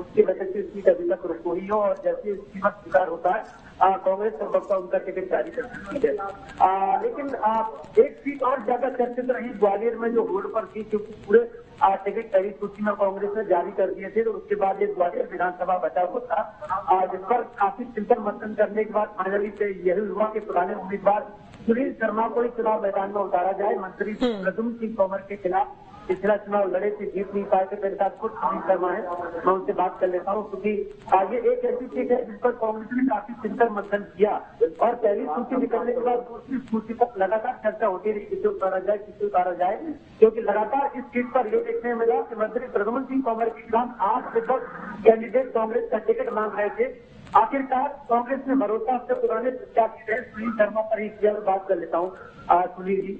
उसकी वजह से सीट अभी तक रुक हुई हो और जैसे इस्तीफा स्वीकार होता है कांग्रेस संभवतः उनका टिकट जारी कर सकती है। लेकिन एक सीट और ज्यादा चर्चित रही ग्वालियर में जो होल्ड पर थी, क्योंकि पूरे टिकट पहली सूची में कांग्रेस ने जारी कर दिए थे, तो उसके बाद ये ग्वालियर विधानसभा बचा हुआ था, जिस पर काफी चिंतन मंथन करने के बाद फाइनली से यही हुआ कि पुराने उम्मीदवार सुनील शर्मा को ही चुनाव मैदान में उतारा जाए। मंत्री प्रद्युम्न सिंह तोमर के खिलाफ पिछला चुनाव लड़े थे, जीत नहीं पाए थे। मेरे साथ खुद सुनील शर्मा है, मैं उनसे बात कर लेता हूँ, क्योंकि ये एक ऐसी चीज है जिस पर कांग्रेस ने काफी चिंतन मंथन किया और पहली सूची निकलने के बाद दूसरी सूची तक लगातार चर्चा होती रही, किसे उतारा जाए किसे उतारा जाए, क्योंकि लगातार इस सीट पर यह देखने में मिला कि मंत्री प्रद्युम्न सिंह तोमर के खिलाफ 8 से 10 कैंडिडेट कांग्रेस का टिकट मांग रहे थे। आखिरकार कांग्रेस ने भरोसा अपने पुराने प्रत्याशी रहे सुनील शर्मा पर ही किया। बात कर लेता हूँ सुनील जी,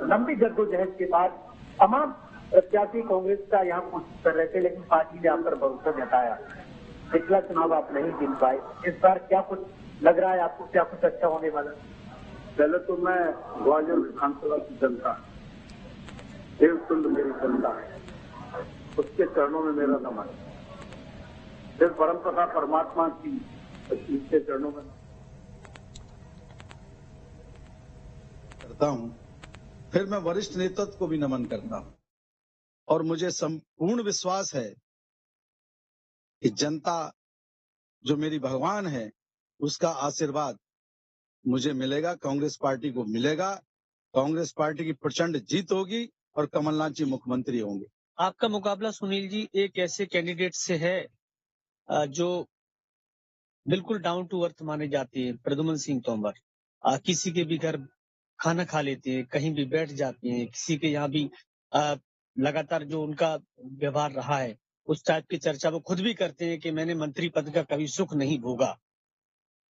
लंबी जद्दोजहद के बाद तमाम प्रत्याशी कांग्रेस का यहाँ कोशिश कर रहे थे, लेकिन पार्टी ने आप पर भरोसा जताया। पिछला चुनाव आप नहीं जीत पाए, इस बार क्या कुछ लग रहा है आपको, क्या कुछ अच्छा होने वाला? पहले तो मैं ग्वालियर विधानसभा की जनता, देवतुल्य मेरी जनता है, उसके चरणों में मेरा नमन। फिर परमपिता परमात्मा की के चरणों में करता हूं, फिर मैं वरिष्ठ नेतृत्व को भी नमन करता हूं और मुझे संपूर्ण विश्वास है कि जनता जो मेरी भगवान है उसका आशीर्वाद मुझे मिलेगा, कांग्रेस पार्टी को मिलेगा। कांग्रेस पार्टी की प्रचंड जीत होगी और कमलनाथ जी मुख्यमंत्री होंगे। आपका मुकाबला सुनील जी एक ऐसे कैंडिडेट से है जो बिल्कुल डाउन टू अर्थ माने जाते हैं, प्रद्युम्न सिंह तोमर। किसी के भी घर खाना खा लेते हैं, कहीं भी बैठ जाते हैं, किसी के यहाँ भी लगातार जो उनका व्यवहार रहा है उस टाइप की चर्चा वो खुद भी करते हैं कि मैंने मंत्री पद का कभी सुख नहीं भोगा।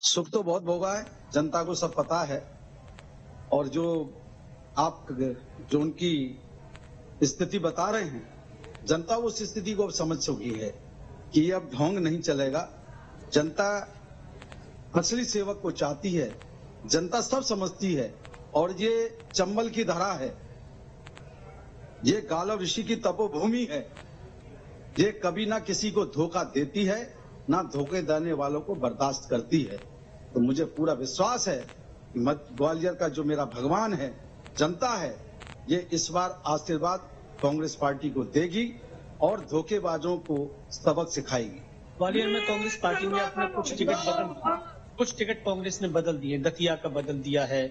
सुख तो बहुत भोगा है, जनता को सब पता है। और जो उनकी स्थिति बता रहे हैं, जनता उस स्थिति को समझ चुकी है कि अब ढोंग नहीं चलेगा। जनता असली सेवक को चाहती है, जनता सब समझती है और ये चंबल की धरा है, ये गालव ऋषि की तपोभूमि है। ये कभी ना किसी को धोखा देती है, ना धोखे देने वालों को बर्दाश्त करती है। तो मुझे पूरा विश्वास है कि ग्वालियर का जो मेरा भगवान है, जनता है, ये इस बार आशीर्वाद कांग्रेस पार्टी को देगी और धोखेबाजों को सबक सिखाएगी। ग्वालियर में कांग्रेस पार्टी ने अपने कुछ टिकट कांग्रेस ने बदल दिए, दतिया का बदल दिया है,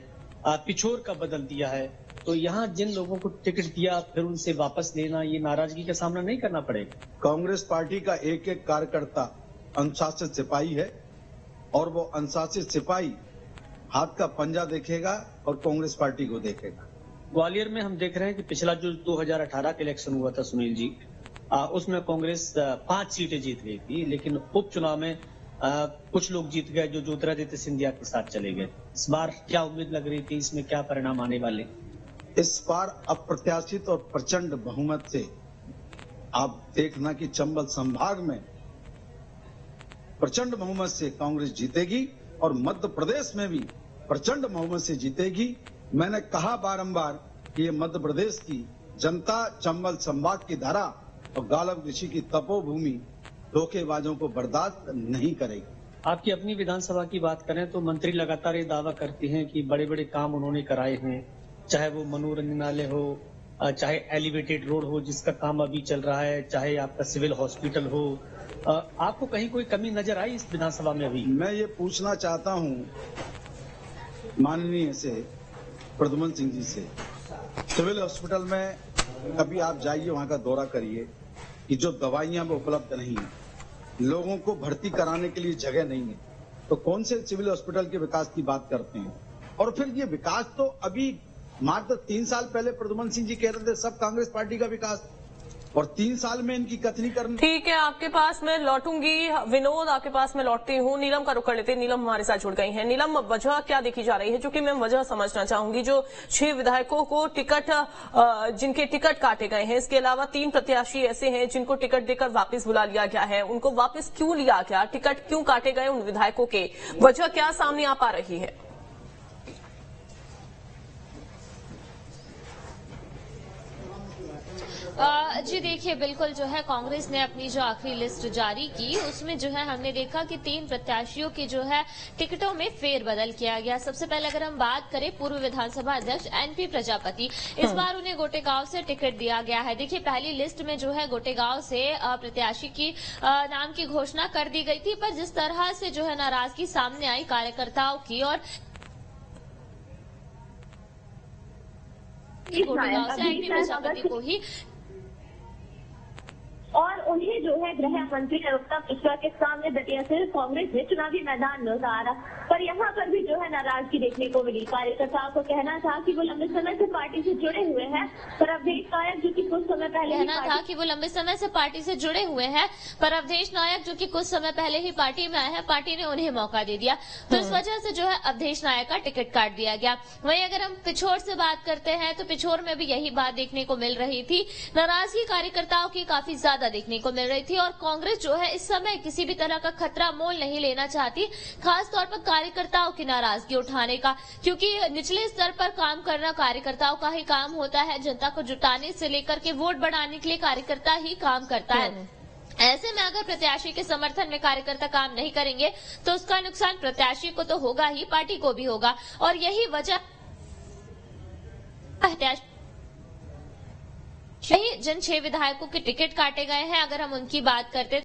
पिछोर का बदल दिया है। तो यहाँ जिन लोगों को टिकट दिया फिर उनसे वापस लेना, ये नाराजगी का सामना नहीं करना पड़ेगा? कांग्रेस पार्टी का एक एक कार्यकर्ता अनुशासित सिपाही है और वो अनुशासित सिपाही हाथ का पंजा देखेगा और कांग्रेस पार्टी को देखेगा। ग्वालियर में हम देख रहे हैं कि पिछला जो 2018 का इलेक्शन हुआ था सुनील जी, उसमें कांग्रेस 5 सीटें जीत गई थी, लेकिन उपचुनाव में कुछ लोग जीत गए जो ज्योतिरादित्य सिंधिया के साथ चले गए। इस बार क्या उम्मीद लग रही थी, इसमें क्या परिणाम आने वाले? इस बार अप्रत्याशित और प्रचंड बहुमत से आप देखना कि चंबल संभाग में प्रचंड बहुमत से कांग्रेस जीतेगी और मध्य प्रदेश में भी प्रचंड बहुमत से जीतेगी। मैंने कहा बारंबार कि ये मध्य प्रदेश की जनता चंबल संभाग की धरा और गालव ऋषि की तपोभूमि धोखेबाजों को बर्दाश्त नहीं करेगी। आपकी अपनी विधानसभा की बात करें तो मंत्री लगातार ये दावा करते हैं कि बड़े बड़े काम उन्होंने कराए हैं, चाहे वो मनोरंजनालय हो, चाहे एलिवेटेड रोड हो जिसका काम अभी चल रहा है, चाहे आपका सिविल हॉस्पिटल हो। आपको कहीं कोई कमी नजर आई इस विधानसभा में अभी? मैं ये पूछना चाहता हूँ माननीय से प्रद्युम्न सिंह जी से, सिविल हॉस्पिटल में कभी आप जाइए, वहाँ का दौरा करिए कि जो दवाइयाँ वो उपलब्ध नहीं है, लोगों को भर्ती कराने के लिए जगह नहीं है, तो कौन से सिविल हॉस्पिटल के विकास की बात करते हैं? और फिर ये विकास तो अभी मात्र 3 साल पहले प्रद्युम्न सिंह जी कह रहे थे सब कांग्रेस पार्टी का विकास, और 3 साल में इनकी कथनी करनी। ठीक है, आपके पास मैं लौटूंगी। विनोद, आपके पास मैं लौटती हूँ। नीलम का रुख कर लेते हैं। नीलम हमारे साथ जुड़ गई हैं। नीलम, वजह क्या देखी जा रही है? क्योंकि मैं वजह समझना चाहूंगी। जो 6 विधायकों को टिकट, जिनके टिकट काटे गए हैं, इसके अलावा 3 प्रत्याशी ऐसे हैं जिनको टिकट देकर वापस बुला लिया गया है। उनको वापस क्यों लिया गया? टिकट क्यों काटे गए उन विधायकों के? वजह क्या सामने आ पा रही है? जी देखिए, बिल्कुल जो है कांग्रेस ने अपनी जो आखिरी लिस्ट जारी की उसमें जो है हमने देखा कि 3 प्रत्याशियों की जो है टिकटों में फेरबदल किया गया। सबसे पहले अगर हम बात करें पूर्व विधानसभा अध्यक्ष एनपी प्रजापति, इस बार उन्हें गोटेगांव से टिकट दिया गया है। देखिए, पहली लिस्ट में जो है गोटेगांव से प्रत्याशी की नाम की घोषणा कर दी गई थी, पर जिस तरह से जो है नाराजगी सामने आई कार्यकर्ताओं की और गोटेगांव से एनपी प्रजापति को ही और उन्हें जो है गृह मंत्री नरोत्तम मिश्रा के सामने दतिया से कांग्रेस ने चुनावी मैदान में उतारा, पर यहाँ पर भी जो है नाराजगी देखने को मिली। कार्यकर्ताओं को कहना था कि वो लंबे समय से पार्टी से जुड़े हुए हैं, पर अवधेश नायक जो कि कुछ समय पहले पार्टी में आए हैं, पार्टी ने उन्हें मौका दे दिया, तो इस वजह से जो है अवधेश नायक का टिकट काट दिया गया। वहीं अगर हम पिछोर से बात करते हैं तो पिछोर में भी यही बात देखने को मिल रही थी। नाराजगी कार्यकर्ताओं की काफी ज्यादा देखने को मिल रही थी और कांग्रेस जो है इस समय किसी भी तरह का खतरा मोल नहीं लेना चाहती, खासतौर पर कार्यकर्ताओं की नाराजगी उठाने का, क्योंकि निचले स्तर पर काम करना कार्यकर्ताओं का ही काम होता है। जनता को जुटाने से लेकर के वोट बढ़ाने के लिए कार्यकर्ता ही काम करता है। ऐसे में अगर प्रत्याशी के समर्थन में कार्यकर्ता काम नहीं करेंगे तो उसका नुकसान प्रत्याशी को तो होगा ही, पार्टी को भी होगा, और यही वजह जिन 6 विधायकों के टिकट काटे गए हैं, अगर हम उनकी बात करते